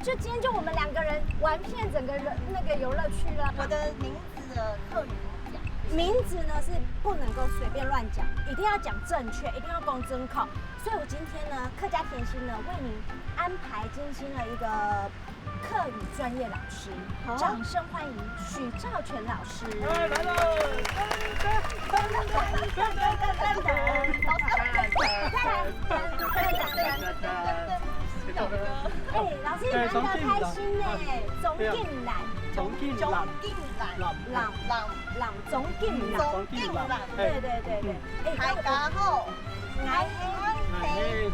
就今天就我们2个人玩遍整个那个游乐区了。我的名字的客语怎么讲？名字呢是不能够随便乱讲，一定要讲正确，一定要公真口。所以我今天呢，客家甜心呢为您安排精心了一个客语专业老师，掌声欢迎许兆全老师。来了！老师你玩得开心呢，总进来，总进来，总进来，对，大家好，我是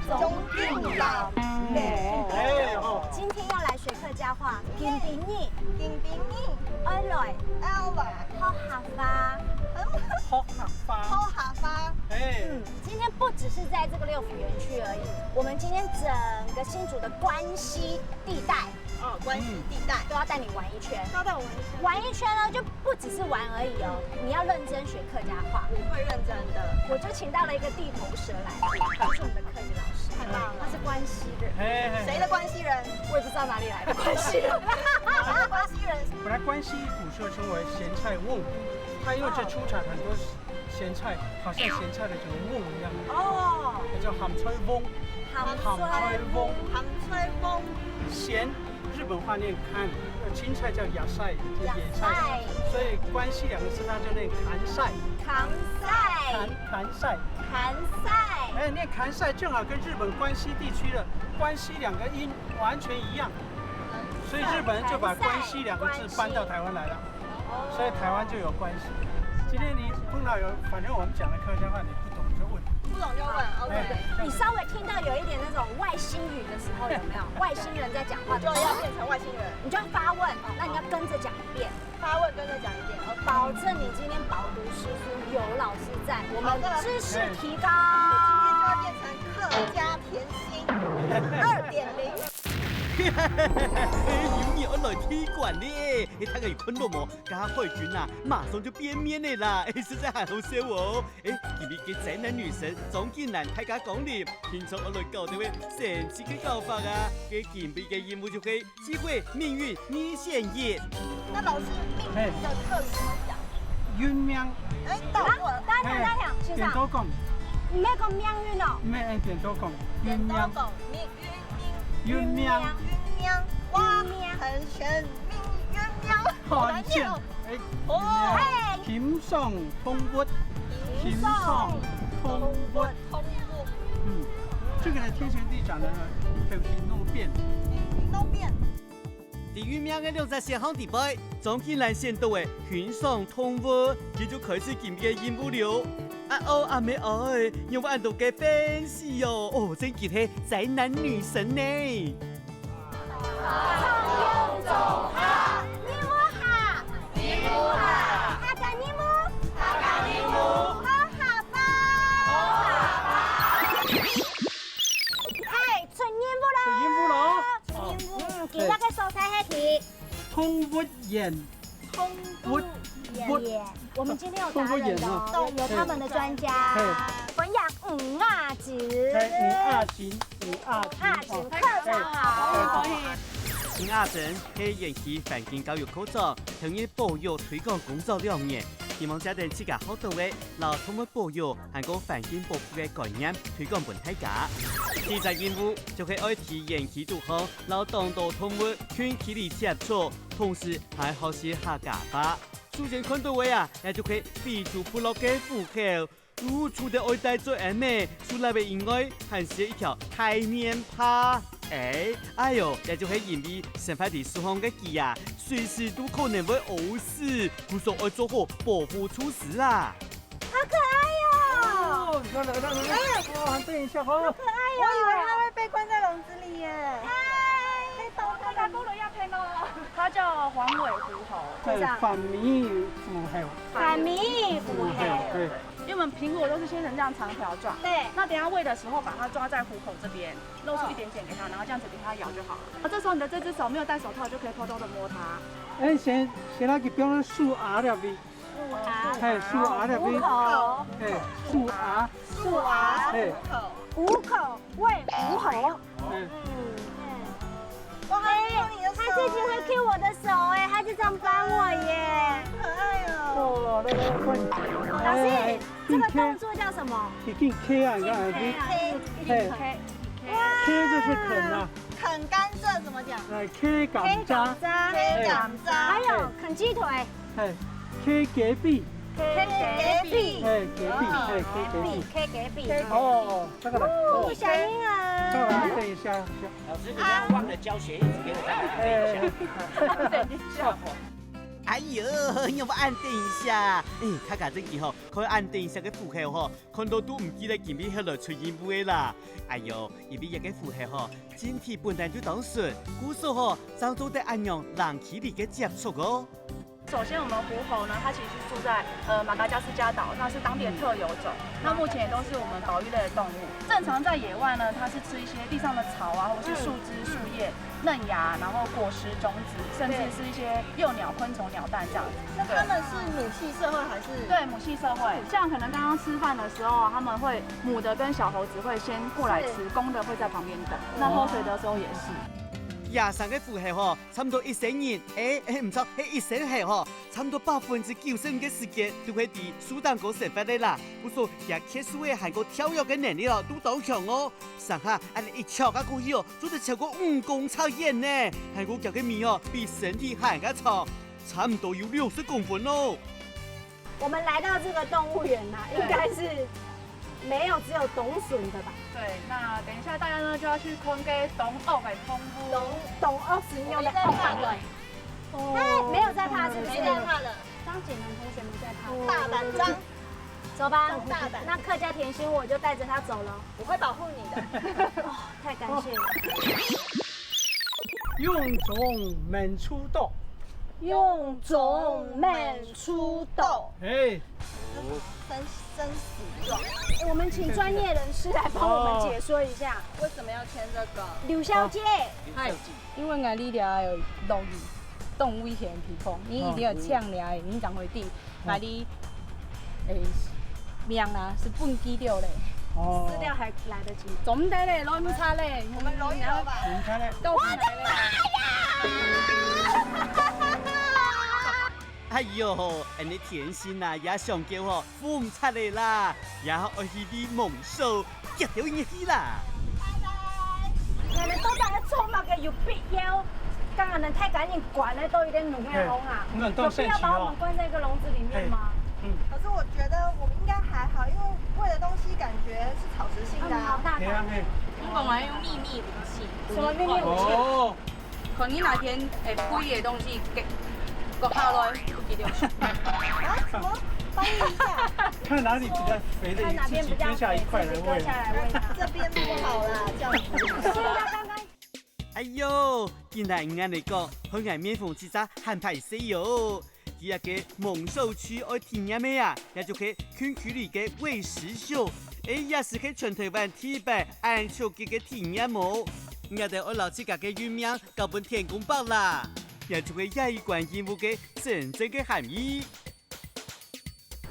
总进来。今天要来学客家话，今天你爱来好下发。今天不只是在这个六福园区而已，我们今天整个新竹的关西地带。关系地带都要带你玩一圈，都要带我玩一圈。玩一圈呢，就不只是玩而已哦，你要认真学客家话。我会认真的。我就请到了一个地头蛇来，就是我们的客语老师，太棒了，他是关西人。谁的关西人？我也不知道哪里来的关西人。关西人。本来关西古时候称为咸菜瓮，它因为这出产很多咸菜，好像咸菜的整个瓮一样。叫咸菜瓮。咸。日本话念看，青菜叫野菜，就野菜，所以关西2个字它就念砍菜。念砍菜正好跟日本关西地区的关西2个音完全一样，所以日本人就把关西2个字搬到台湾来了，所以台湾就有关西。今天你碰到反正我们讲的客家话你不懂就问。不懂就问 ，OK。你稍微听到有一点那种外星语的时候，有没有？外星人在讲话，就要变成外星人，你就要发问，那你要跟着讲一遍，发问跟着讲一遍，保证你今天饱读诗书，有老师在，我们知识提高。今天就要变成客家甜心2.0。有你而来踢馆呢！他个有昆罗膜加慧君啊，马上就变面的啦！实在还好笑哦！今日嘅宅男女神总竟然大家讲了，平常我来教到嘅神奇嘅教法啊！嘅今日嘅任务就係機會命運你選業。那老師命運的客語怎麼講？鸳鸯。等一下，點都講。唔係講命運哦。唔係點都講。鸳鸯。鸳鸯。哇，很玄命鸳鸯。好難念哦。甜爽通活。甜爽通活。这个呢，天旋地转的呢，可以弄变。弄变。第鸳鸯嘅2隻小行地背，總竟然先到嘅雲上通活，佢就開始今日嘅任務了。阿妹愛，因為按到嘅粉絲哦，真係係宅男女神呢。今日嘅素材係通活眼，我們今天有達人哦，有他們的專家，分享5亞子課程好。5亞陣係延期環境教育課程，同意保育推廣工作2年，希望家庭自家好到嘅，攞通過保育和個環境保護嘅概念推廣俾大家。第3任務就係愛體驗起度好，攞當道通過群體裡接觸，同時還學習客家話。首先看到位啊，也就可以避除部落嘅戶口。除了愛帶最愛美，出來嘅以外，還是一條海綿趴。哎呦，也就係因為生發地樹項嘅雞啊，隨時都可能會餓死，故所愛做好保護措施啦。好可愛哦！哇，等一下，好可愛哦！我以為它會被關在籠子裡耶。它打過了要噴哦。它叫黃尾狐猴，對，反米腐後。對。因為我們蘋果都是切成這樣長條狀，對。那等下餵的時候，把它抓在虎口這邊，露出一點點給它，然後這樣子給它咬就好了。這時候你的這隻手沒有戴手套，就可以偷偷的摸它。先那個標樹芽入邊。樹芽入邊。樹芽。虎口餵虎猴。哇，很有上帮我耶！可爱哦。哦，那个快！老师，这个动作叫什么？一定 K 啊，你看，K。K 就是啃啊，啃甘蔗怎么讲K 港渣， ？K 港渣。还有啃鸡腿K 隔壁， ，K 隔壁K ，K 隔壁。哦，这个来，小婴这个儿。来等一下，老师，你不要忘了交学子给我看等一下。哎呦，要不按定一下？卡卡这期吼，可以按定一下个符号吼，看到都唔记得前面迄落吹烟雾啦。哎呦，因为一个符号吼，整体本来就当顺，故说吼，当做得按用人体里嘅接触哦。首先，我们狐猴呢，它其实是住在马达加斯加岛，那是当地的特有种。那目前也都是我们保育类的动物。正常在野外呢，它是吃一些地上的草啊，或者是树枝、树叶、嫩芽，然后果实、种子，甚至是一些幼鸟、昆虫、鸟蛋这样子。那他们是母系社会还是？对，母系社会。像可能刚刚吃饭的时候，他们会母的跟小猴子会先过来吃，公的会在旁边等。那喝水的时候也是。野生嘅符号吼，差唔多1生人，唔错，1生后吼，差唔多95%嘅时間都會喺蘇丹嗰食法的啦。我說也特殊嘅韓國跳躍嘅能力哦，都當強哦。上下按一跳個過去哦，做得超過5公尺遠呢。韓國腳嘅面哦，比身體還要長，差唔多有60公分哦。我们来到这个动物园呐，应该是没有只有董笋的吧？对，那等一下大家呢就要去看给董奥嘅通屋。董20牛的在怕的，没有在怕，是不是？没在怕的。张景南同学没在怕。大胆张，走吧，大胆那客家甜心我就带着他走了。我会保护你的。太感谢了。用种猛出动，用种猛出动。哎，生死状。我们请专业人士来帮我们解说一下。为什么要签这个？柳小姐，因为俺你俩有容易动危险皮肤，你一定要呛俩，影响回地，把你命啊是本基掉嘞。哦，资料还来得及吗？总得嘞，乱擦嘞，我们揉一揉吧。你看嘞，我的哎呦，安尼甜心呐也上叫吼，風出嚟啦，然後我去啲猛獸夾到入去啦。奶奶都在冲嘛个有必要？刚刚人太赶紧管了，都有点冷面红啊，有必要把我们关在一个笼子里面吗？可是我觉得我们应该还好，因为喂的东西感觉是草食性的好啊。大胆！我讲还用秘密武器，什么秘密武器？哦，可你哪天飞的东西给搁下来不记得。啊？什么？翻译一下。看哪里比较肥的，看哪自己边比较割下一块来喂割下。来喂它。这边不好啦，这样子。现在刚刚。哎呦，竟然啱嚟講，好眼面縫之渣很排死喲！第一個猛獸區愛體驗咩啊？也就係近距離嘅餵食秀，也是喺全台灣第一擺按手機嘅體驗哦。我哋我老自家嘅運命搞本天公伯啦，也就係亞一關任務嘅真正嘅含義。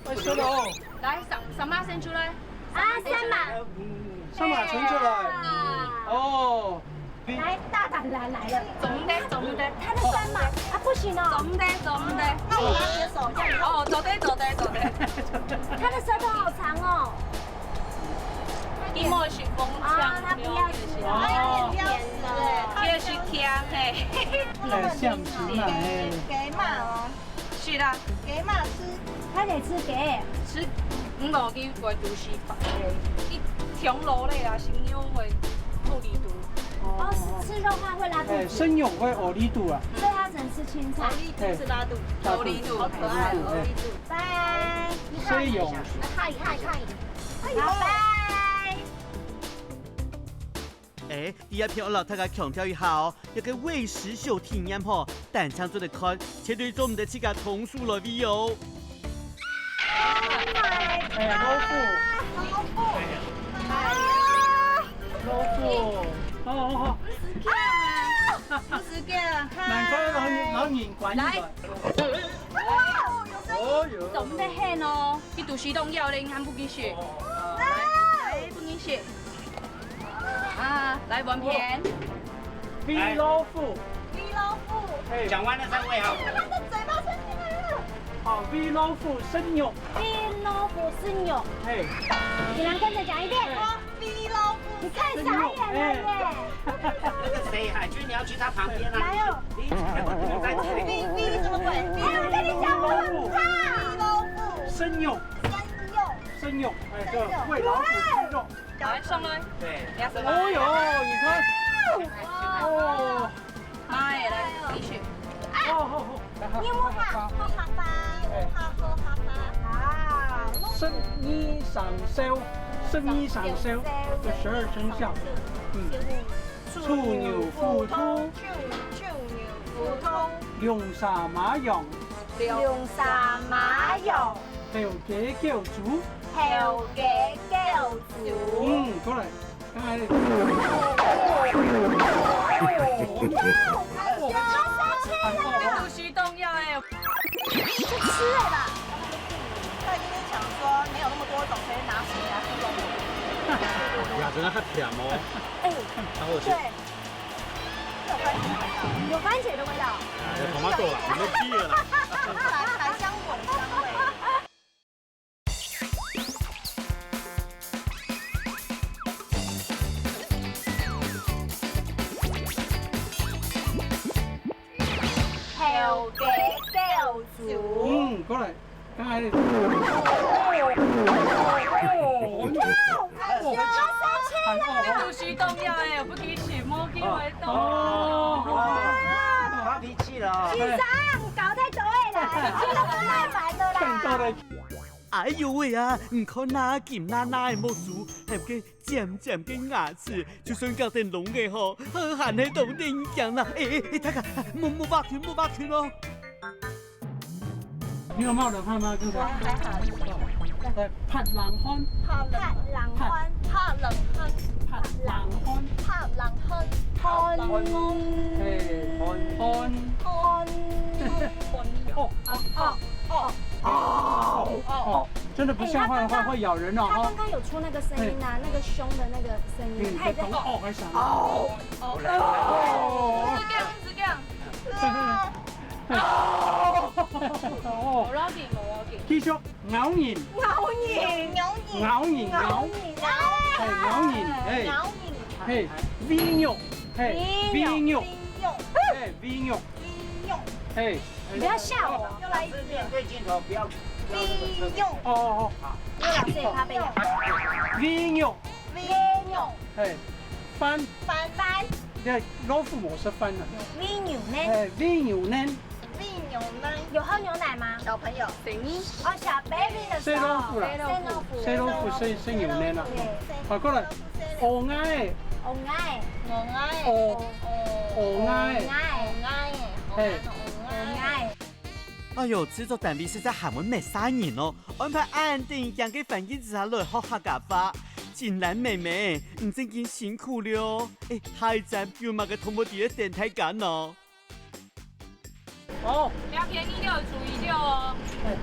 哎，收了哦，来，上马伸出来。啊，三马。上马存出来。哦。来，大胆来了，总的，他的三马啊，不行哦，总的。那我拿你的手这样。哦，走的。他的舌头好长哦。一莫是风啊，他枪，不要吃了，有点挑食嘞。第是香嘿。哎，象形啊，哎。给马哦，是啦，给马吃。他得吃给。吃5、6支会都是白的，你调路嘞啊，新娘会透里肚。哦，吃肉话会拉肚哎，子，生勇会欧力度啊，所以他只能吃青菜。是拉肚。欧力肚，好可爱哦，欧力肚。拜。生勇。嗨，好拜。第一篇我老大家強調一下哦，一個餵食秀體驗嗬，但唱做得看，絕對做唔得自家同數來味哦。哎，老虎，哦，不是个，难怪老人管来，哦哟，总得很哦，你读西东要嘞，还不给写，来，不给写，啊，来玩片，米老虎，米老虎。哎，讲完了再喂哈。他的嘴巴伸进来了。好 ，V 老虎生牛。 V 老虎是牛。哎，你能跟着讲一遍？V 老虎，你看傻眼了耶！那个谁，海军，你要去他旁边啊。来哦。你在这里。V 怎么会？我跟你讲，我很怕。V 老虎，生牛。生牛，哎，对，喂老虎吃肉。来上来，对。哦呦，你看。哦。哎，来继续。好，你摸它，摸它吧，摸它吧。啊，生衣上烧，生衣上烧，就12生肖。处牛虎兔，龍沙馬羊，龍沙馬羊，後嘅叫豬。後嘅叫豬。過嚟，梗係。不许动药哎！去吃了吧。他今天想说没有那么多种，可以拿谁来互动？呀，真的很甜哦。哎，然后对，有番茄的味道。有토마토啦，我们批了啦。百香果的香味。後嘅叫豬。過嚟，梗係。不许动药哎！我不给钱，莫给我动。发脾气了。先生，搞太多的啦，你都不耐煩的啦。哎呦喂啊！唔看那劍那的魔术，係嘅尖尖嘅牙齒，就算搞成龍嘅嗬，行喺度點樣啦？睇下，冇把拳咯。你有冒冷汗嗎？剛才？還好。來，拍冷汗。怕冷汗，怕冷汗，拍冷汗。怕冷汗，汗哦，真的不像话的话会咬人哦。他刚刚有出那个声音啊，那个凶的那个声音，他也在哦，还想是这样。哦，我攞件，繼續咬完，嘿 ，V 肉，嘿 ，V 肉，嘿，你不要吓我，又來一次。面对镜头，不要。哦，因为老师也怕被咬。 ，V 肉，嘿，翻，對，老虎模式翻了， V 牛呢？哎 ，V 牛呢？有喝牛奶嗎？小朋友，哦，小 baby 的時候。細老虎生牛奶啦。好，過來，鵝鴨，嘿。哎呦，製作單位實在韓文未殺人哦，安排安定讓嘅環境之下來學客家話。靜蘭妹妹，唔正經辛苦了。下一站要買個同我哋嘅電台揀哦。好。不要便宜了，注意了哦。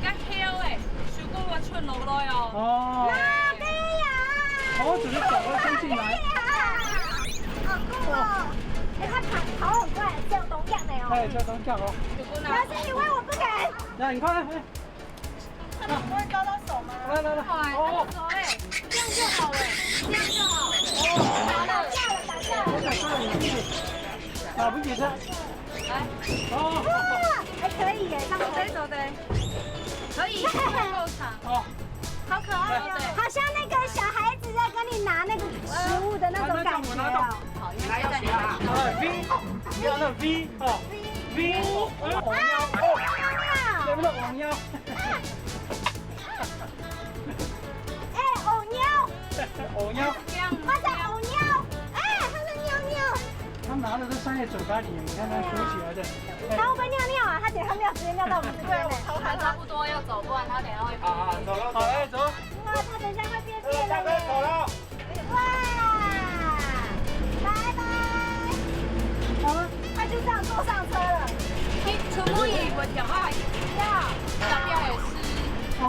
咁巧誒，如果我出落來哦。哦。哪個呀？我只是找個先進來。好酷哦！它跑很快，這樣東樣的哦。哎，這東樣哦。老師，你問我不敢。來，你看，他們不會抓到手嗎？來，哦，這樣就好了，這樣就好。哦，打架了。打不起他。來，哦。還可以耶，上走的，可以，夠長。哦。好可愛哦，好像那個小孩子在跟你拿那個食物的那種感覺哦。好，應該在你拿。V，要那 V 哦 ，V，黃腰，對不對？黃腰。偶喵，偶喵，它是偶喵，它是尿尿。他拿的都塞在嘴巴裡，你看它鼓起來的。它會不會尿尿啊？它等下尿直接尿到我們這邊呢。他差不多要走，不然他等下會變。走了。好，來走。哇，它等下會變變了耶。走了。哇，拜拜。好了，它就這樣坐上車了。全部以為講話要，這邊也是。哦。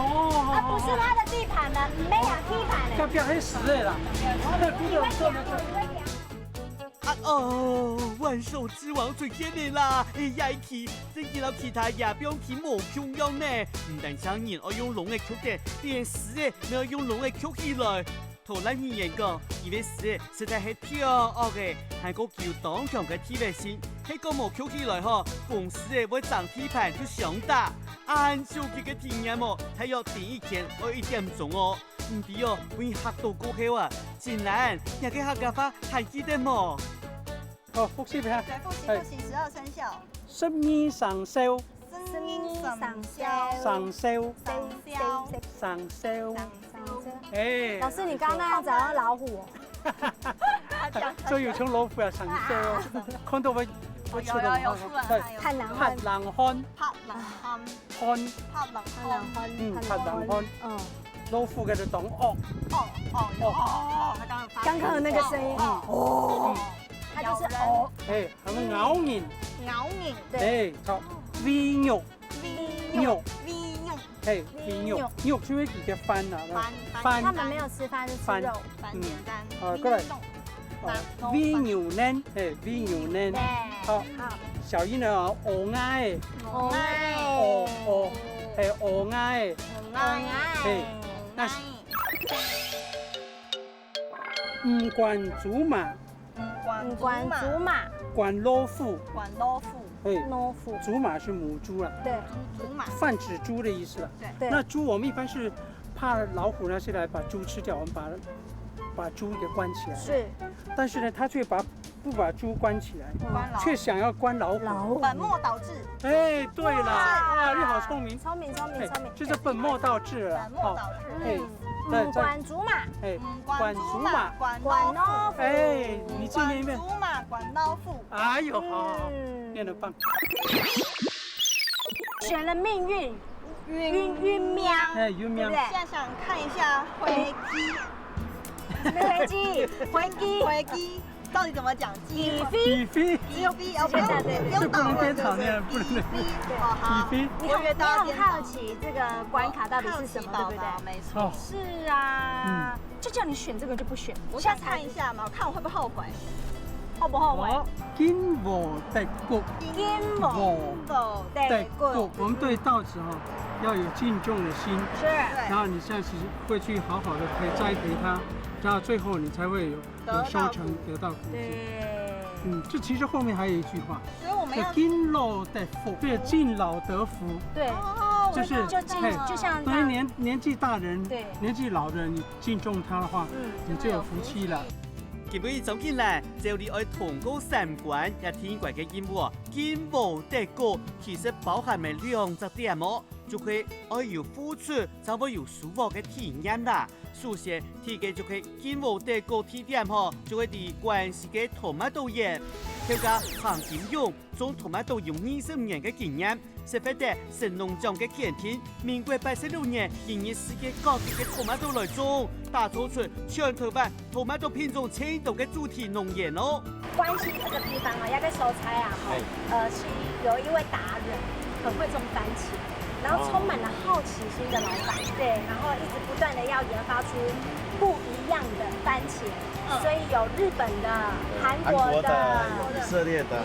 不是它的地盤的，沒有地盤的。這邊還死的啦。你會講，你會講。啊，哦，万兽之王最天然啦！野起，真見到其他也不用起無窮用呢。唔但想人我用龍嘅曲嘅，連屎嘅沒有用龍嘅曲起來。頭咱語言講，以為屎實在係挺惡嘅，係個叫當強嘅體位線，係個無曲起來嗬，逢屎嘅會長體盤就想打。按照佢嘅經驗哦，睇要第一天我1點鐘哦，唔知哦，會嚇到過後啊，竟然也嘅客家話還記得麼？好，複習一下。對，複習12生肖。十二生肖。生肖。哎，老師，你剛剛那樣找到老虎哦？所以有條老虎啊，生肖哦，看到會出動。拍狼拍狼漢。老虎嘅就當哦，剛剛那個聲音哦，它就是哦，哎，係咪咬人？哎，錯，V 肉，哎，V 肉就會幾個番啊，番。他們沒有吃飯，是吃肉。好，過來。V 牛腩，哎，V 牛腩。好，小英呢？鵝鴨，係鵝鴨，哎，那是。五官竹馬，管老虎，哎，竹馬是母豬啊，對，泛指豬的意思了。對。那豬我們一般是怕老虎呢是來把豬吃掉，我們把豬給關起來。是。但是呢，他卻不把豬關起來，卻想要關老虎。本末倒置。哎，對了，啊，你好聰明。聰明，就是本末倒置了。哎，管竹馬，哎，管竹馬，管老虎。哎，你今年面。竹馬管老虎。哎呦，好，練得棒。選了命運，暈喵。哎，暈喵。現在想看一下回雞。回雞。到底怎麼講？雞飛，只有 V 哦，不用不能顛倒念，不能。好，你很好奇這個關卡到底是什麼，對不對？沒錯。是啊，就叫你選這個就不選。我想看一下嘛，看我會不會後悔。後不後悔？金無敵國，我們對稻子哈要有敬重的心。是。然後你現在其實會去好好的栽培它。然後最後你才會有收成，得到福氣。這其實後面還有一句話，所以我們要敬老得福，對，敬老得福。對，就像所以年紀大人，年紀老的，你敬重他的話，你就有福氣了。基本上進來，只要你愛通過3關，也聽過嘅英語，金無敵國其實包含咗2個點哦，就會愛有付出，才會有舒服嘅體驗啦。首先，第一個就係金無敵國體驗嗬，就會啲關係嘅토마토園，佢家黃金勇種토마토用20年嘅經驗，實發的神農獎嘅甜品，民國86年營業世界各地嘅토마토來種，打造出全台灣토마토品種최多嘅主題農園哦。關西這個地方啊，要個收菜啊，是有一位達人，很會種番茄。然後充滿了好奇心的老闆，對，然後一直不斷的要研發出不一樣的番茄，所以有日本的、韓國的、以色列的、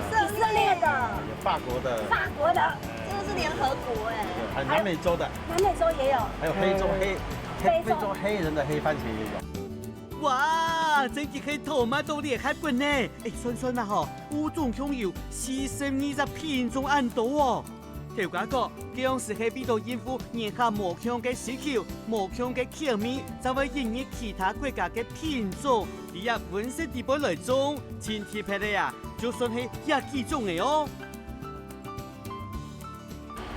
有法國的，這個是聯合國哎，還有南美洲的，南美洲也有，還有非洲黑人的黑番茄也有。哇，真係係토마토厲害本呢！算啦嗬，5種香油，42品種咁多哦。條家講，這樣是係比到應付眼下無強嘅需求、無強嘅口味，就會引入其他國家嘅品種，你也本身地方來種，前提拍的呀，就算係廿幾種嘅哦。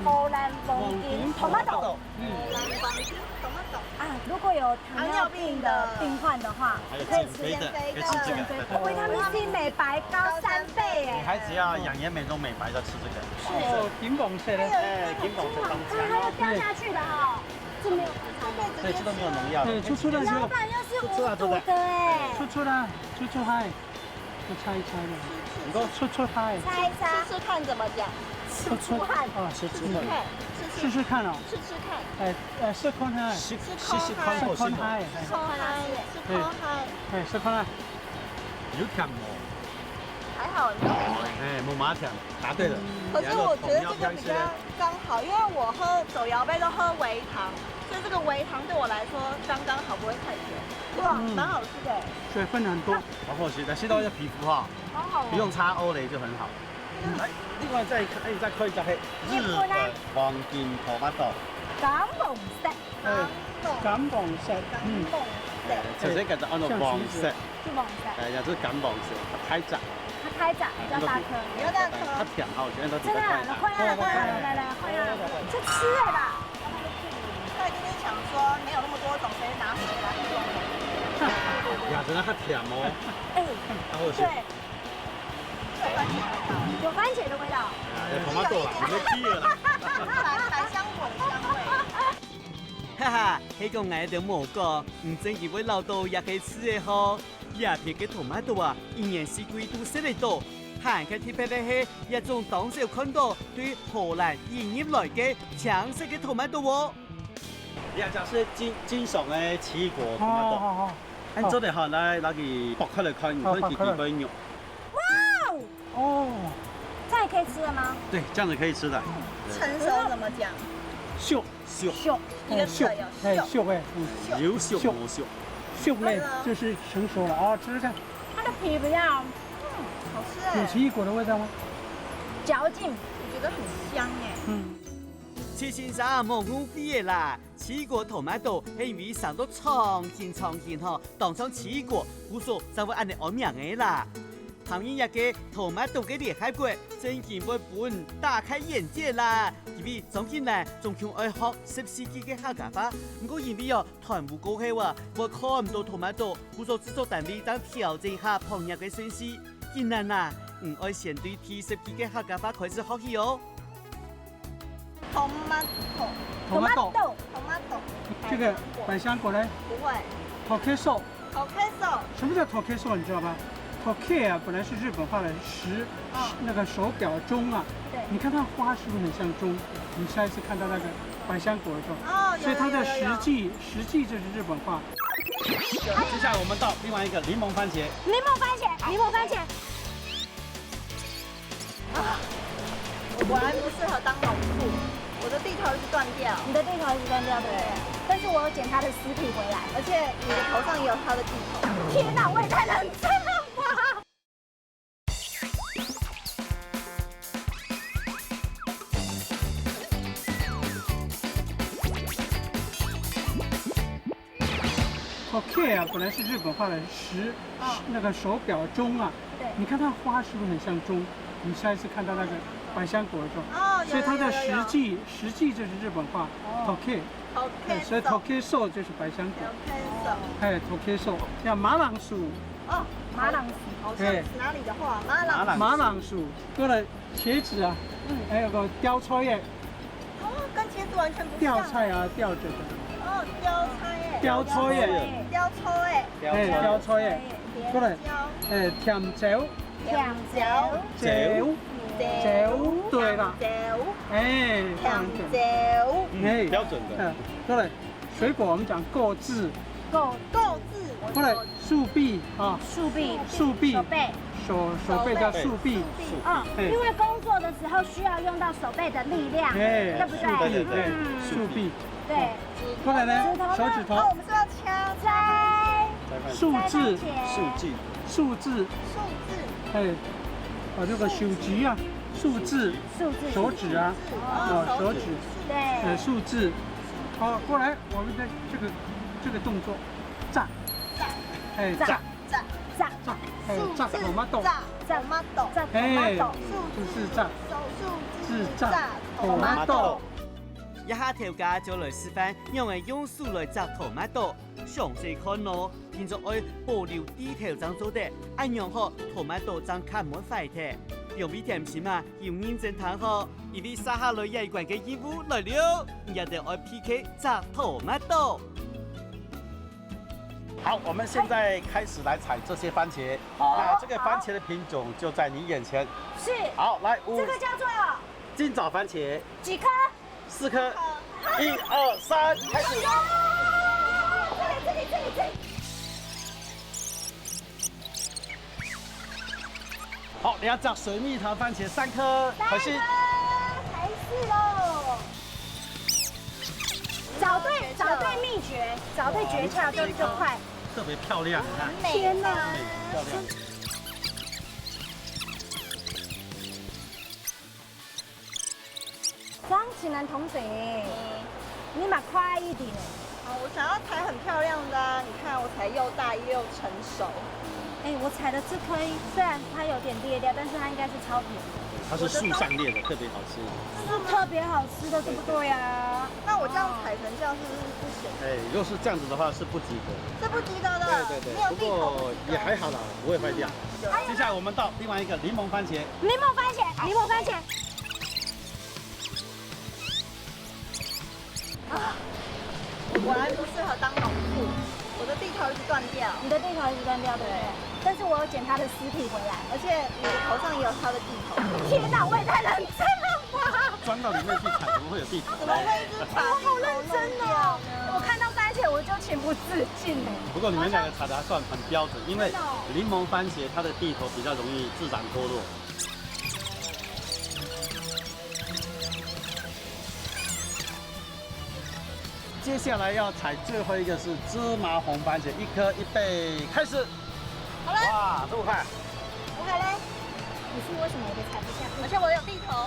荷蘭黃金토마토啊，如果有糖尿病的病患的話，可以吃減肥的，可以吃這個。維他命 C 美白高3倍哎！女孩子要養顏美容美白，就吃這個。是金黃色的，金黃色當它還有掉下去的哈，這沒有，對，這都沒有農藥。對，出來就。老闆又是無毒的哎！出嗨，就猜一猜的。你說出嗨。猜一猜，試試看怎麼講？出汗啊，試試看哦。試試看。試看下。試看過先。嗨。試看嗨。試看下。有甜喎。还好，你知道吗？哎，木马条，答对了。可是我觉得这个比较刚好，因为我喝手摇杯都喝微糖，所以这个微糖对我来说刚刚好，不会太甜。哇，蛮好吃的。水分很多。好可惜，但是到这皮肤哈，不用擦欧蕾就很好。来，另外再可以加黑日本黄金头马豆。感蒙色，感蒙色，首先感觉按照黄色，是蒙色，哎呀，这是感蒙色，它太窄，它太窄，比较大颗，比较大颗。它甜哈，我觉得都真的，快来，快来，这吃了吧？他一定是想说没有那么多种，所以拿回来。呀，真的它甜哦。哎，对，有番茄的味道。有头马豆啦，没屁了。百香果的香味。哈哈，迄个爱的蘑菇，唔真以为老豆也可以吃的吼。叶片嘅토마토啊，一年四季都食得到。行嘅特別嘅係一種當時看到對荷蘭移入來嘅橙色嘅토마토喎。呀，就是金屬嘅奇異果토마토。按做得好來，那個剝開來看，你可以幾塊肉。哇哦！这样也可以吃了吗？对，这样子可以吃的。成熟怎么讲？熟，一个手有熟，熟哎，有熟无熟。熟嘞，就是成熟了啊，吃吃看。它的皮比较，好吃哎。有奇异果的味道吗？嚼劲，我觉得很香哎。切先生冇誤會啦，奇異果토마토係因為上到長線吼，當上奇異果，故所就會按你按名嘅啦。旁邊一個토마토嘅厲害鬼，真見會本大開眼界啦！因為總見嚟仲強愛學10世紀嘅客家話，不過因為團務過後啊，我看唔到토마토，故所製作單位當調整下烹飪嘅順序。竟然啊，唔愛先對第10紀嘅客家話開始學起哦。tomato，这个百香果呢？不会。tokeso。tokeso。什么叫 tokeso？ 你知道吧？toke 啊，本来是日本话的那个手表钟啊。对。你看它花是不是很像钟？你下一次看到那个百香果的时候，所以它的实际就是日本话。接下来我们到另外一个柠檬番茄。柠檬番茄。我果然不适合当农妇，我的地头一直断掉。你的地头一直断掉，对不对？但是我有捡它的尸体回来，而且你的头上也有它的地头。天哪，我也太冷静了吧！toke 啊，本来是日本话的那个手表钟啊。对。你看它花是不是很像钟？你下一次看到那个百香果的时候，所以它的实际就是日本话 toke。所以 tokeso 就是百香果。哎 tokeso 像马朗薯。哦，马朗薯。好像是哪里的话？马朗薯。过来茄子啊，还有个雕菜叶。哦，跟茄子完全不像。吊菜啊，吊着的。哦，雕菜叶。雕菜叶。雕菜叶。哎，雕菜叶。过来，甜椒。对了，哎，甜椒，哎，标准的。过来，水果我们讲购字，购字。过来，树壁啊，树壁，手背叫树壁。因为工作的时候需要用到手背的力量，对不对？对，树壁。对。过来呢，手指头。我们是要掐摘。数字。哎，这个手指啊，数字，手指啊，手指，对，数字。好，过来，我们的这个动作，炸，哎，炸，哎，炸tomato，哎，就是炸，是炸tomato。一下條架就來示範用嘅用素來摘tomato。詳細看咯，現在愛保留地頭章做的，按樣好tomato章卡滿快嘅。用味甜心啊，要認真睇好，因為撒下來一關嘅任務來了，一定愛 PK 摘tomato。好，我们现在开始来采这些番茄。那这个番茄的品种就在你眼前。是。好，来，这个叫做金枣番茄。几颗？4颗。1、2、3，开始。好，你要找水蜜桃、番茄3颗，可惜。才是喽。找对秘诀，找对诀窍就快。特别漂亮，你看。天哪！漂亮。张启南同学，你蛮快一点。好，我想要采很漂亮的啊，你看我采又大又成熟。哎，我采的这颗虽然它有点裂掉，但是它应该是超甜的。它是树上裂的，特别好吃。是特别好吃的，对不对呀？那我这样采成这样是不是不行？哎，如果是这样子的话是不及格。是不及格的。对。不过也还好啦，不会坏掉。接下来我们到另外一个柠檬番茄。柠檬番茄。啊，我果然不适合当农妇，我的地头一直断掉。你的地头一直断掉，对不对？但是我有捡它的尸体回来，而且你的头上也有它的地头。天哪，我也太认真了吧！钻到里面去采，怎么会有地头？怎么会一直把我好认真哦！我看到番茄我就情不自禁哎。不过你们两个采的还算很标准，因为柠檬番茄它的地头比较容易自然脱落。接下来要采最后一个是芝麻红番茄，1颗1倍，开始。好了。哇，这么快！我好嘞。你是为什么我都采不下？而且我有地头，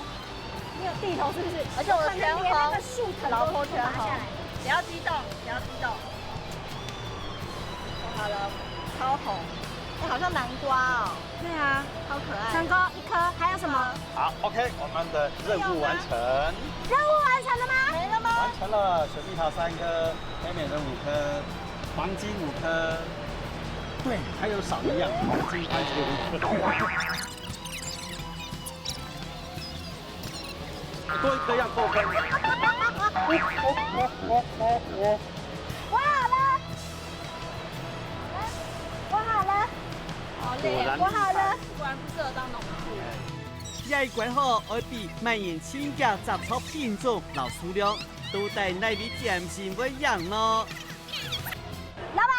你有地头是不是？而且我全红，连那个树藤老婆全红拔下来。不要激动，不要激动。我好了，超红。哎，好像南瓜哦。对啊，超可爱。成功1颗，还有什么？好 ，OK， 我们的任务完成。任务完成了吗？没了吗？完成了，水蜜桃3颗，黑美人5颗，黄金5颗。对，还有少一样，黄金番茄5颗。多1颗要扣分。我好了，好累，我好了。果然不适合当农妇。野关好爱比蔓延青嘅杂草品种、老数量，都带那里点心不一样咯。老板，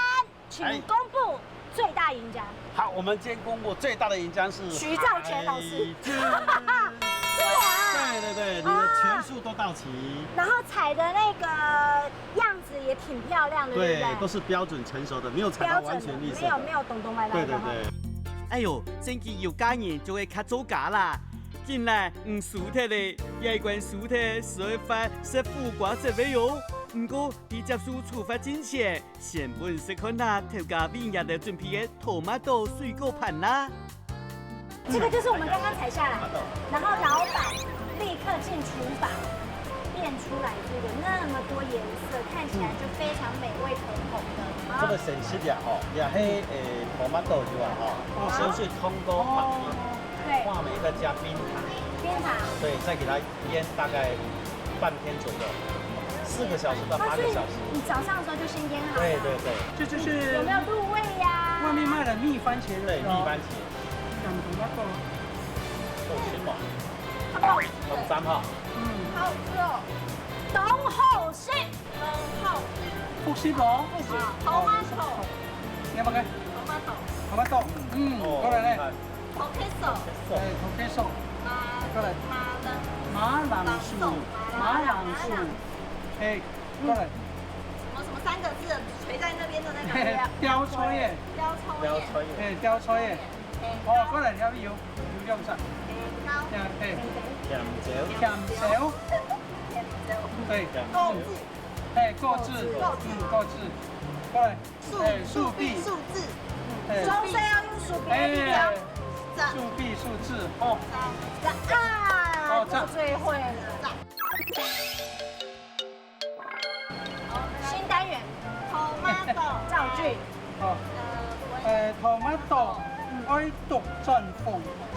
请公布最大赢家。好，我们今天公布最大的赢家是徐兆全老师。是对，你的全数都到齐。然后采的那个样子也挺漂亮的，对不对？都是标准成熟的，没有采到完全绿色。没有东歪歪的。对。哎呦，真係有家人就會較早假啦。近來唔輸脱咧，野關輸脱，所以發是苦瓜這位喲。不過，喺接受處罰之前，先本是看下頭家邊日的準備嘅토마토水果盤啦。这个就是我们刚刚采下来的，然后老板立刻进厨房变出来这个那么多颜色，看起来就非常美味可口的。这个神奇呀吼，也迄tomato就啊吼，先去通过旁边，对，话梅再加冰糖，对，再给它腌大概半天左右，4个小时到8个小时。你早上的时候就先腌好。对，这就是有没有入味呀？外面卖的蜜番茄的。对，蜜番茄。够鲜嘛？很赞哈。好吃哦。董后生，复习不？tomato，你要不要？tomato，过来嘞。potato，过来。马铃薯，哎，过来。什么3个字垂在那边的那个？雕葱叶。哎，雕葱叶。哦，过来，有用上。甜椒。对，购置，过来，树壁，中生要用树壁，树字，哦，我最会了。新单元 tomato 造句。tomato 愛獨陣逢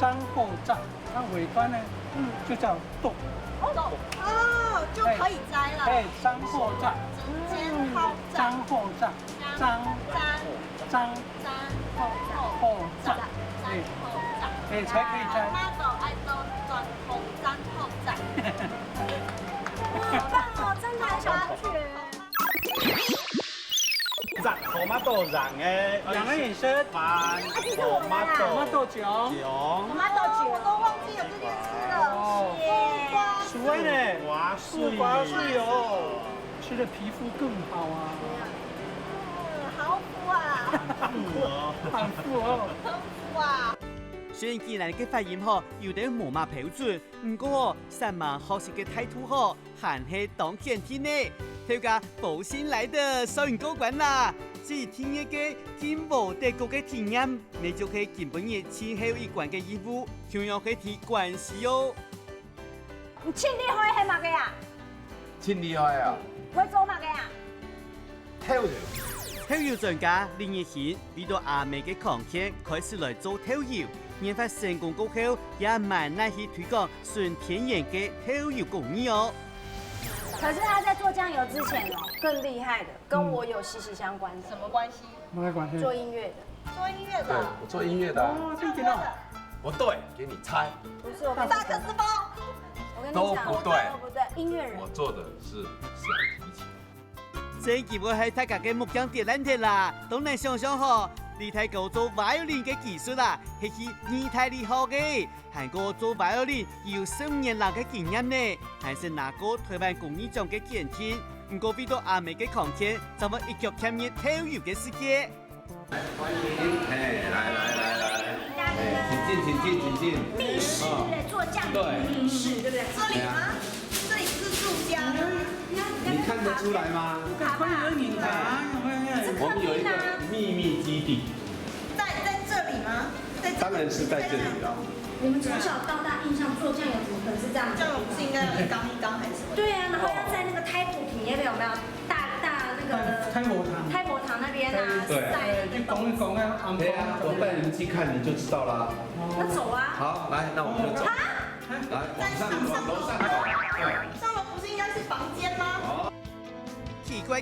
爭貨摘，它尾端呢，就叫獨。就可以摘了。哎，張貨摘，張貨摘，哎，才可以摘。tomato 愛到轉逢爭貨摘。好棒哦，真的很想學。赞 ，tomato 豆染的，养了野生番马豆酒，妈豆酒我都忘记有这件事了。熟呢，素瓜水哦，吃的皮肤更好啊，好苦啊！很富哦。哇！虽然既然嘅发音嗬有啲冇乜標準，不過三萬學習嘅態度嗬，還係當天天呢。睇下保險來的收銀高管啦，只聽一個天無地國嘅體驗，你就可以根本嘅前後一貫嘅義務，同樣係提關係哦。你千里海係乜嘅呀？真厲害啊！會做乜嘅呀？跳舞。跳搖專家林奕賢遇到阿美嘅狂犬，開始來做跳搖。研發成功過後，也蠻耐去推廣純天然嘅跳搖工藝哦。可是他在做醬油之前哦，更厲害的，跟我有息息相關的。什麼關係？沒關係。做音樂的。做音樂對的。，我做音樂的啊。哦，這個呢？不對，給你猜。不是我跟你大可是包。我跟你都講，不對都不對，音樂人我。做的是小提琴。這機會係大家嘅目光點爛啦，都能想象嗬。李太高做 violin 嘅技術啦，係二太厲害嘅。韓國做 violin 有10年來嘅經驗呢，還是拿過台灣工藝獎嘅獎金。唔過遇到阿美嘅狂犬，就會一腳踏入跳搖嘅世界。歡迎，哎，來，請進。密室對不對？做醬油密室對不對？這裡嗎？這裡是住家。你看得出來嗎？可以隱藏，我們有一個秘密基地。在這裡嗎？當然是在這裡了。你們從小到大印象做醬油怎麼可能是這樣？醬油不是應該有一缸一缸還是什麼？對啊，然後要在那個胎埔體那邊有沒有大那個胎婆堂那邊啊？對，去拱一拱啊，對啊，我帶你們去看你就知道啦。那走啊！好，來，那我們就走。來，往樓上走。上樓不是應該是房間嗎？奇怪，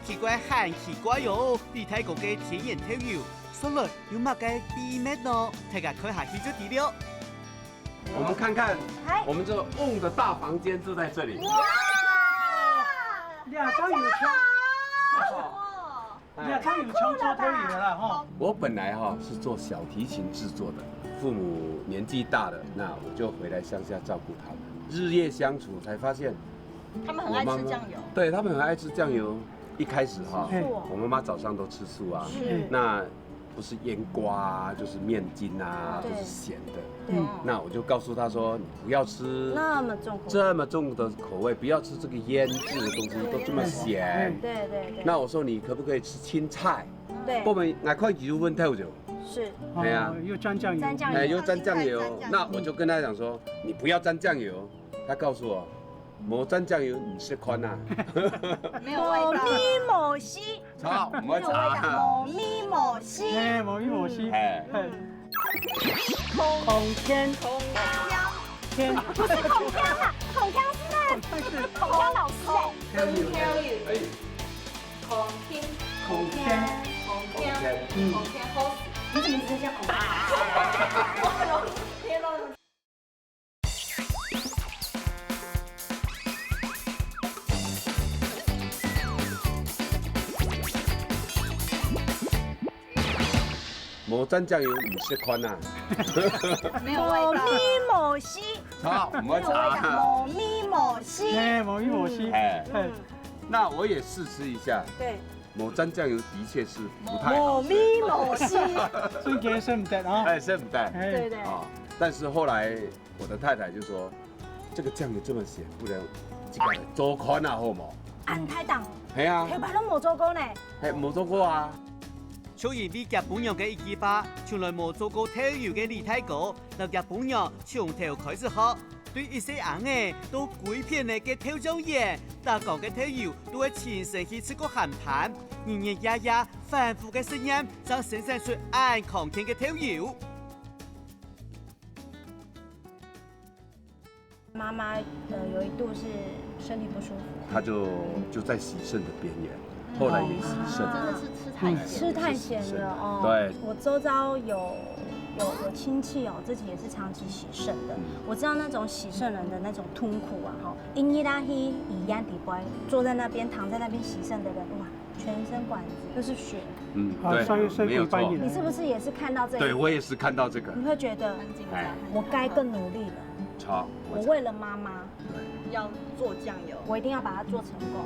很奇怪喲！李太國嘅天然跳搖，上來有乜嘅秘密呢？大家看下去就知了。我們看看，我們這瓮的大房間就在這裡。兩張有槍做跳搖啦，哈。我本來是做小提琴製作的，父母年紀大了，那我就回來鄉下照顧他們。日夜相處，才發現他們很愛吃醬油。對，他們很愛吃醬油。一開始我媽媽早上都吃素啊，那不是醃瓜啊，就是麵筋啊，都是鹹的。那我就告訴她說，你不要吃這麼重的口味，不要吃這個醃製的東西，都這麼鹹。對。那我說你可不可以吃青菜？對。我們哪塊幾分跳就？是。對啊，又沾醬油。哎，又沾醬油。那我就跟她講說，你不要沾醬油。她告訴我。冇沾醬油唔識坤啊！沒有味道。咪摩西。炒，唔可以炒。咪摩西。哎，摩西。哎。孔天。天。不是孔锵啊，孔锵是孔锵老師哎。哎。孔天。好。你怎麼直接叫孔锵？天咯。冇沾醬油唔識坤啊！沒有味道。咪摩西。炒，唔可以炒。咪摩西。哎，摩西。哎。那我也試吃一下。對。冇沾醬油的確是不太好吃。咪摩西。真嘅食唔得啊！哎，食唔得。對對。啊，但是後來我的太太就說，這個醬油這麼鹹，不能這個做寬啊，好冇？安太檔。係啊。條牌都冇做過呢。係冇做過啊。雖然啲日本人嘅一句話，從來冇做過跳搖嘅李太哥，由日本人從頭開始學，對一些人嘅都鬼片嚟嘅跳舞員，大港嘅跳搖都會親身去吃過鹹盤，日日夜夜反覆嘅聲音，就生產出愛狂天嘅跳搖。媽媽有一度是身體不舒服，她就在洗腎的邊緣。後來也洗腎，真的是吃太鹹了哦。對，我周遭有親戚哦，自己也是長期洗腎的。我知道那種洗腎人的那種痛苦啊，哈，因伊拉希以壓底乖，坐在那邊躺在那邊洗腎的人，哇，全身管子都是血。对，没有错。你是不是也是看到这个？对，我也是看到这个。你会觉得很紧张，我该更努力了。好，我为了妈妈，要做酱油，我一定要把它做成功。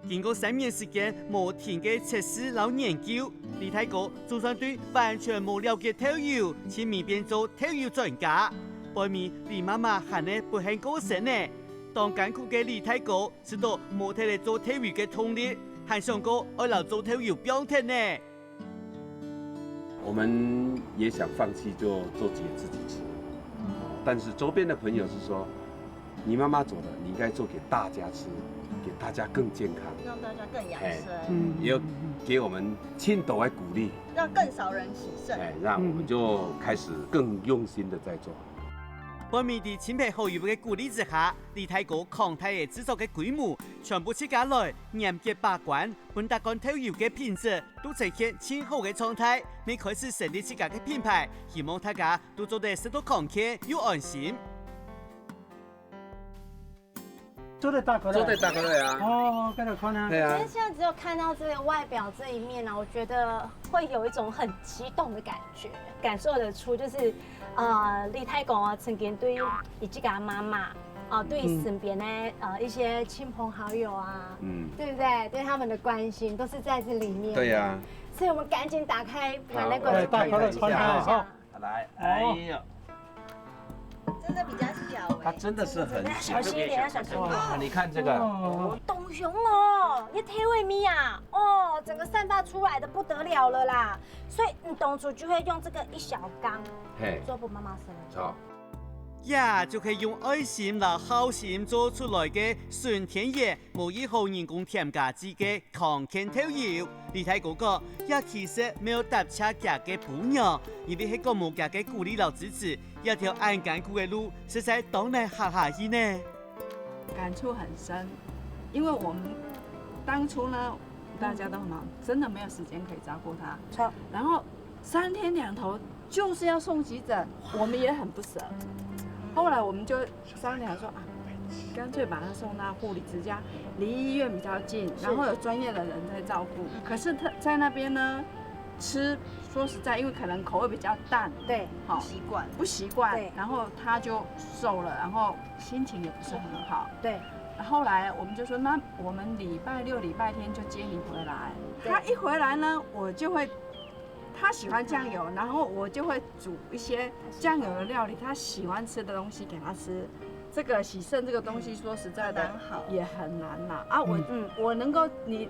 經過3年時間無停嘅測試和研究，李太哥就算對完全冇了解豆油，前面變做豆油專家。背面李媽媽還呢不幸過身呢。當艱苦嘅李太哥知道冇體力做豆油嘅動力，還想過愛嚟做豆油標題呢。我們也想放棄就做給自己吃，但是周邊的朋友是說，你媽媽做的，你應該做給大家吃。給大家更健康，讓大家更養生，也有給我們青島來鼓勵，讓更少人洗腎，讓我們就開始更用心的在做。背面的親朋好友嘅鼓勵之下，李太哥擴大嘅製作嘅規模，全部設下來，嚴格把關，本大干豆油嘅品質都呈現很好嘅狀態，未開始成立自家嘅品牌，希望大家都做得適度康健又安心。做得大個嘞啊！哦，跟着看啊。對啊。其實現在只有看到這個外表這一面呢，我覺得會有一種很激動的感覺，感受得出就是，李太公啊，曾經對以及家媽媽，對身邊的一些親朋好友啊，對不對？對他們的關心都是在這裡面。對呀。所以我們趕緊打開把那個大個的穿開好。來，哎呦。真的比較小它真的是很小心一點，要小心一點。你看這個，董熊哦，你體味米啊，哦，整個散發出來的不得了了啦。所以董主就會用這個一小缸，做給媽媽生。好。呀，就可以用愛心和好心做出來嘅純天然、無任何人工添加劑嘅康健豆油。李太哥哥也其實沒有搭車架嘅補養，因為係個冇架嘅鼓勵和支持，一條很艱苦嘅路，實在當然行下去呢。感觸很深，因為我們當初呢，大家都很忙，真的沒有時間可以照顧他。然後3天2頭就是要送急診，我們也很不捨。後來我們就商量說啊，乾脆把他送到護理之家，離醫院比較近，然後有專業的人在照顧。可是他在那邊呢，吃說實在，因為可能口味比較淡，對，好不習慣，然後他就瘦了，然後心情也不是很好。對，後來我們就說，那我們禮拜6、禮拜天就接你回來。他一回來呢，我就會。他喜歡醬油，然後我就會煮一些醬油的料理，他喜歡吃的東西給他吃。這個洗腎這個東西，說實在的，也很難啦。啊，我能夠你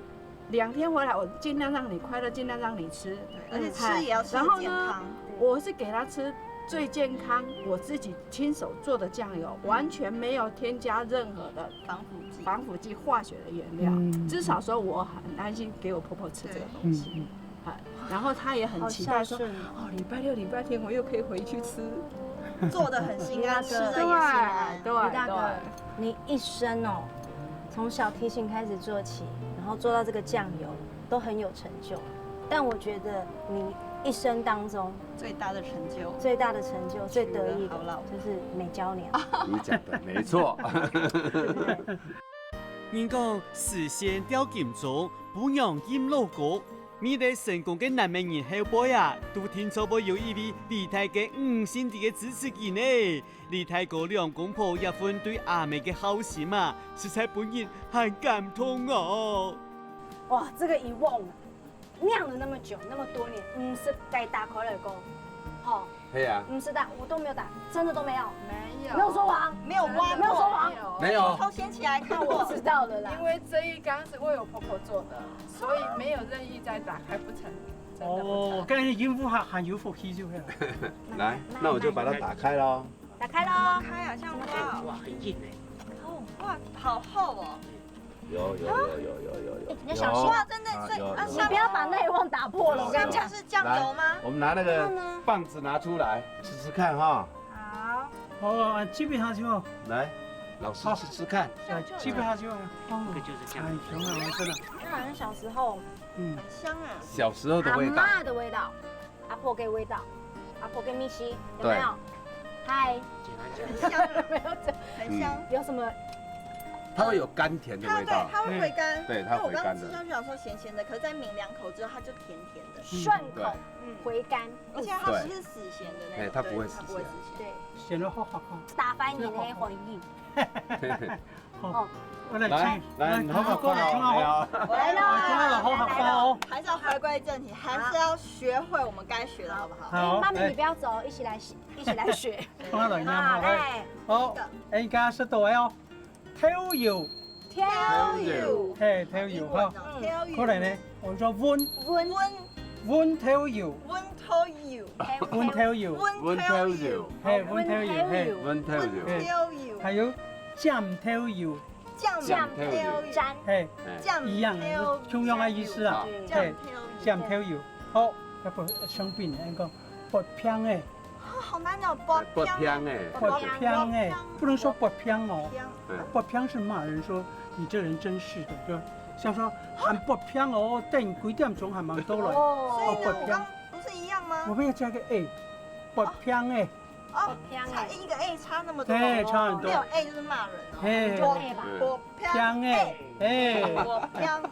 2天回來，我盡量讓你快樂，盡量讓你吃，而且吃也要吃健康。我是給他吃最健康，我自己親手做的醬油，完全沒有添加任何的防腐劑、化學的原料。至少說我很安心給我婆婆吃這個東西。然後他也很期待說，哦，禮拜6、禮拜天我又可以回去吃，做得很心安，吃的也心安。對，大哥，你一生哦，從小提琴開始做起，然後做到這個醬油，都很有成就。但我覺得你一生當中最大的成就，最得意的，就是美嬌娘。你講的沒錯。人講時先釣金鐘，不讓金老哥。面對成功嘅男美人後輩啊，都聽說過有一位李太嘅5星級嘅支持佢呢。李太哥2公婆一份對阿妹嘅好心啊，實在本人很感動哦。哇，這個一瓮釀了那麼久，那麼多年，50袋打開來講，好，對啊，50袋我都沒有打，真的都沒有，沒有說謊，沒有挖，沒有說謊，沒有，偷掀起來看我知道了啦。因為這一缸是為我婆婆做的，所以沒有任意再打開不成。哦，跟人應付下很有福氣就係。來，那我就把它打開咯。打開咯，開啊，這樣哇，很硬哎。哦，哇，好厚哦。有。你要小心哇，真的，所以你不要把那一瓮打破了。我跟你講，是醬油嗎？我們拿那個棒子拿出來吃吃看哈。好。哦，基本上就。來，老師吃吃看。基本上就。這個就是醬油。很香啊，真的。那好像小時候，很香啊。小時候的味道。阿嬤的味道，阿婆嘅味道，阿婆跟蜜西有沒有？嗨。很香，沒有，很香。有什麼它会有甘甜的味道。它会回甘。对，它回甘的。我刚吃上去想说咸咸的，可是在抿2口之后，它就甜甜的，顺口，回甘，而且它不是死咸的那种。它不会死咸。对，咸的好好看。打翻你的回忆。好，我来来，好好看哦。来了，好好看哦。还是要回归正题，还是要学会我们该学的，好不好？好，妈咪你不要走，一起来学。好，来，好，而家識到哦 ，tell you， tell you， 係 tell you， 好，過嚟咧，我說 won't tell you，won't tell you， 係 won't tell you，還有 jam tell you， 係一樣嘅，同樣嘅意思啊，係 jam tell you， 好，一個雙邊一個薄片嘅。好難哦，薄片哎，不能說薄片哦，薄片是罵人說你這人真是的，就像說喊薄片哦，等幾點鐘還蠻多了，哦，薄片不是一樣嗎？我們要加個 a， 薄片哎，哦，差一個 a 差那麼多，對，差很多，沒有 a 就是罵人，哎，薄片哎，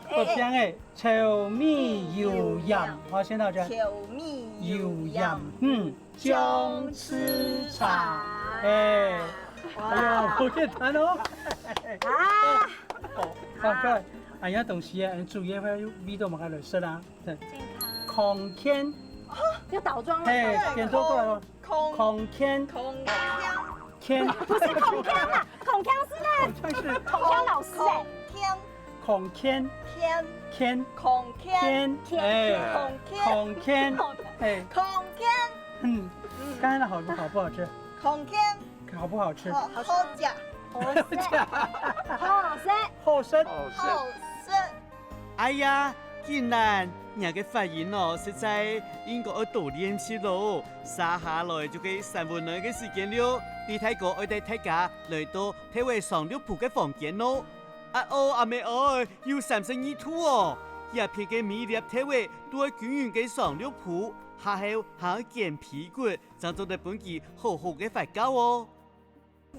薄片哎，炒米油鹽，好，先到這，炒米油鹽，姜絲茶，哎，哎呀，好簡單哦，好，各位，哎呀，東西啊，注意翻味道嘛，開來食啦，健康，孔鉗，要倒裝了，哎，點多過來咯，孔鉗，鉗，不是孔锵啊，孔锵是那孔锵老師哎，孔鉗，鉗，哎，孔鉗，哎，刚才的好不好吃？孔鉗好不好吃？好食，好食。哎呀，竟然人嘅發言哦，實在應該要多練習咯。接下來就係3分鐘嘅時間了，李太哥我哋大家來到睇位上六鋪嘅房間咯。阿妹哦，要32圖哦，一片嘅米粒睇位都係均勻嘅上六鋪，下後還要健屁股，就做得本期好好嘅發酵哦。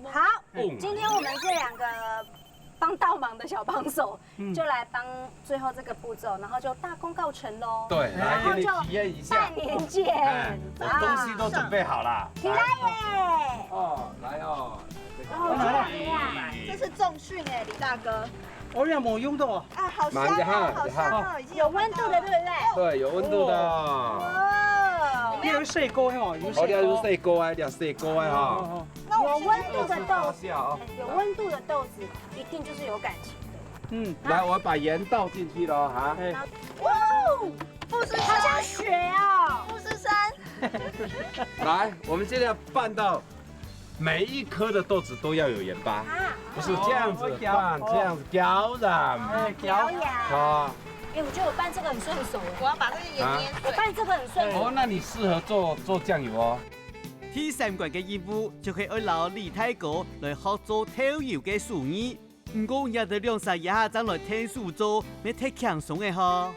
好，今天我们这2个帮倒忙的小帮手，就来帮最后这个步骤，然后就大功告成喽。对，来给你体验一下。半年见，我东西都准备好了。起来耶！哦，来哦。这是重训哎，李大哥。我也冇用到啊。啊，好香哦，好香哦，已经有温度的，对不对？对，有温度的。哦，你有細個哦，有細個啊，有細個啊哈。有温度的豆子，有温度的豆子一定就是有感情的。来，我把盐倒进去了哈。哇，富士山好像雪哦，富士山。来，我们现在拌到每一颗的豆子都要有盐巴，不是这样子拌，这样子搅染。表演。好。哎，我觉得我拌这个很顺手，我要把这个盐捏碎。我拌这个很顺手。哦，那你適合做醬油哦。第3關嘅任務就係要留李太哥來學做跳油嘅術語，唔過也得量晒一下再來聽數做，咩太輕鬆嘅嗬。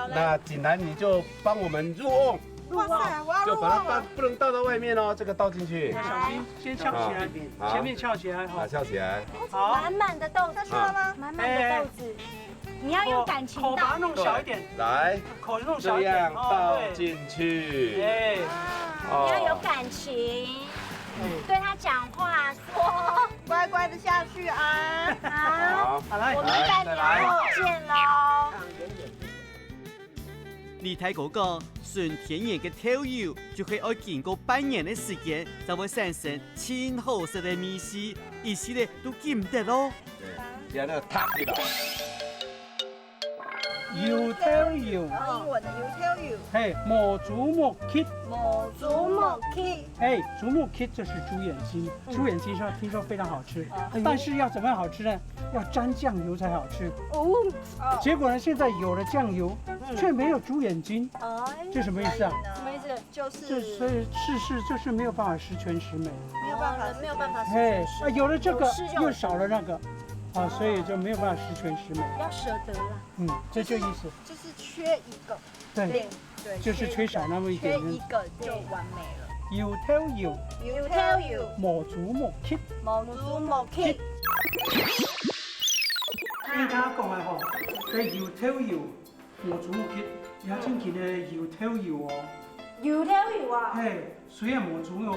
那景蘭你就幫我們入瓮。哇塞，我要就把它不能倒到外面哦，这个倒进去。小心，先翘起来，前面翘起来，好，翘起来。好，满满的豆子，下去了吗？满满的豆子，你要用感情口把它弄小一点，来，口弄小一点，这样倒进去。哎，你要有感情，对他讲话说，乖乖的下去啊。好，好来，我们半年后见喽。李太哥講，純天然嘅跳油就可以要經過半年嘅時間，就會產生清好食嘅米絲，而且咧都記唔得咯。對，有那個塔嘅啦。You tell you， 英文的 You tell you， 嘿，磨竹木 kit， 磨竹木 kit， 哎，竹木 kit 就是猪眼睛，猪眼睛听说非常好吃，但是要怎么样好吃呢？要沾酱油才好吃。结果呢，现在有了酱油，却没有猪眼睛，这什么意思啊？什么意思？就是所以事就是没有办法十全十美，没有办法，哎，有了这个又少了那个。啊，所以就没有办法十全十美。要舍得了。这就意思。就是缺一个。对，就是缺少那么一点。缺一个就完美了。You tell you。You tell you。磨竹木 kit。磨竹木 kit。应该讲的吼，个油头油，无主去，也真见的油头油哦。油头油啊！嘿，虽然无主有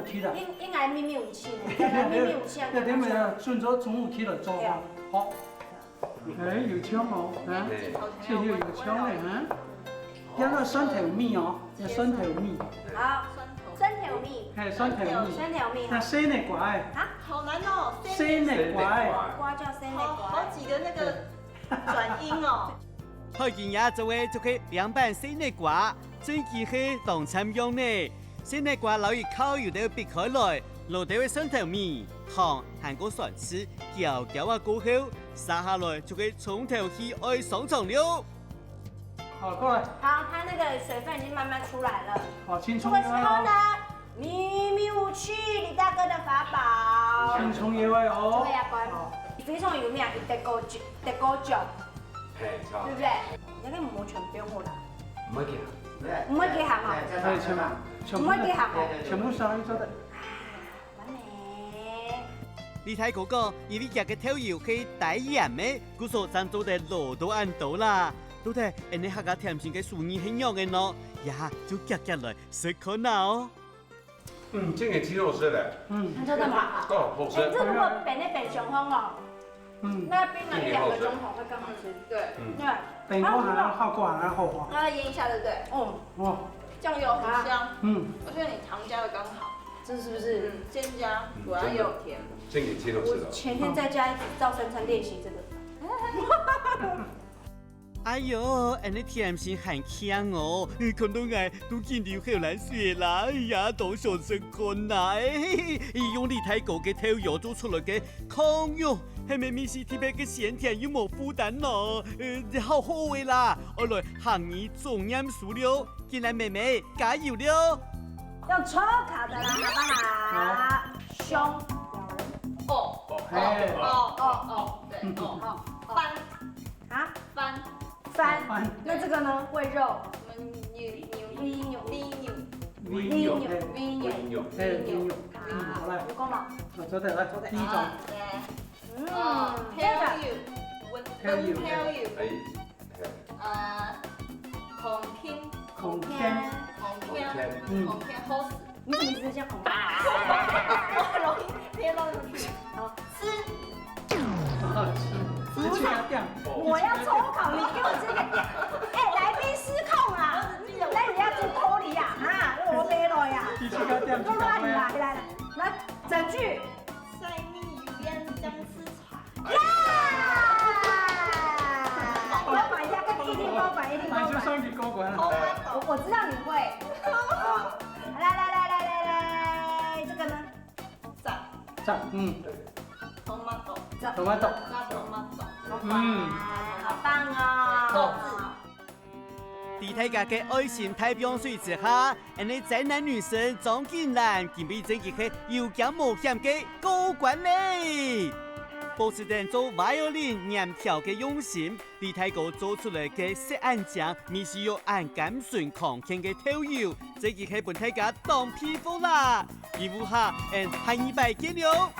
去啦。应该秘密武器呢，秘密武器啊！你咪啊，顺咗主武器来做嘛，好。哎，有枪哦，啊，这就有枪嘞，哈。有个酸头米哦，有酸头米。好，酸头米。嘿，酸头米。酸头米。那生的瓜哎。啊，好难哦。生的瓜哎。瓜叫生的瓜。好几个那个转音哦。开件也做嘅就去凉拌生地瓜，真机係當參用呢。生地瓜攞去烤油到別開來，落到嘅酸頭米、糖含個蒜絲，攪攪啊過後，撒下來就去從頭起愛上場了。好，过来。好，它那个水分已经慢慢出来了。好，青这葱叶哦。个时候呢，秘密武器，李大哥的法宝。青葱叶哦。对呀，乖。非常有名，是德国酒，嘿，差。对不对？你那个磨全不用好啦，唔好记唔会给行哦。对，全部全部上去做的。完美。你睇嗰個，因為夾嘅頭油係帶鹽嘅，故所贊做得攞到按到啦。到底人哋客家甜心嘅屬意係樣嘅咯，呀就夾夾來食看下哦。这个鸡肉吃的。真的吗？够好吃。这如果本那本雄风哦，那冰了2个钟头会更好吃。对，对。北锅还要好过还要好滑。让它腌一下，对不对？哇。酱油很香。我觉得你糖加的刚好。这是不是？先加，果然有甜。这个鸡肉吃的。我前天在家一直照三餐练习这个。哎呦，人哋甜心很強哦，看到我都見到口冷水啦，哎呀，當上身乾啦，用你太高嘅頭油做出來嘅康藥，係咪咪是特別嘅鮮甜又冇負擔咯？好好味啦，我來行你重鹽熟了，進來妹妹加油了。用抽卡的啦，好不好？胸。翻，那这个呢？喂肉。牛。好嘞。有功嘛？做得来，第一种。温油。孔天，好死。你怎么一直叫孔天？我容易贴到进去。好，吃。我要抽考，你给我这个，来宾失控啊！来，你要做脱离呀，我飞了呀！都乱来，来，整句。塞蜜鱼烟姜丝茶。呀！我反一下，跟一定包反，一定包反。就上去勾滚了。我知道你会。来，这个呢？炸，tomato，好棒哦！在大家嘅愛心太平水之下，人哋宅男女神張金蘭準備整嘅有驚無險嘅高管咧。波士頓做 violin 念條嘅用心，李太哥做出來嘅色暗醬，咪是要按甘醇抗性嘅頭油，這個係本大家當皮膚啦。皮膚下，下200斤了。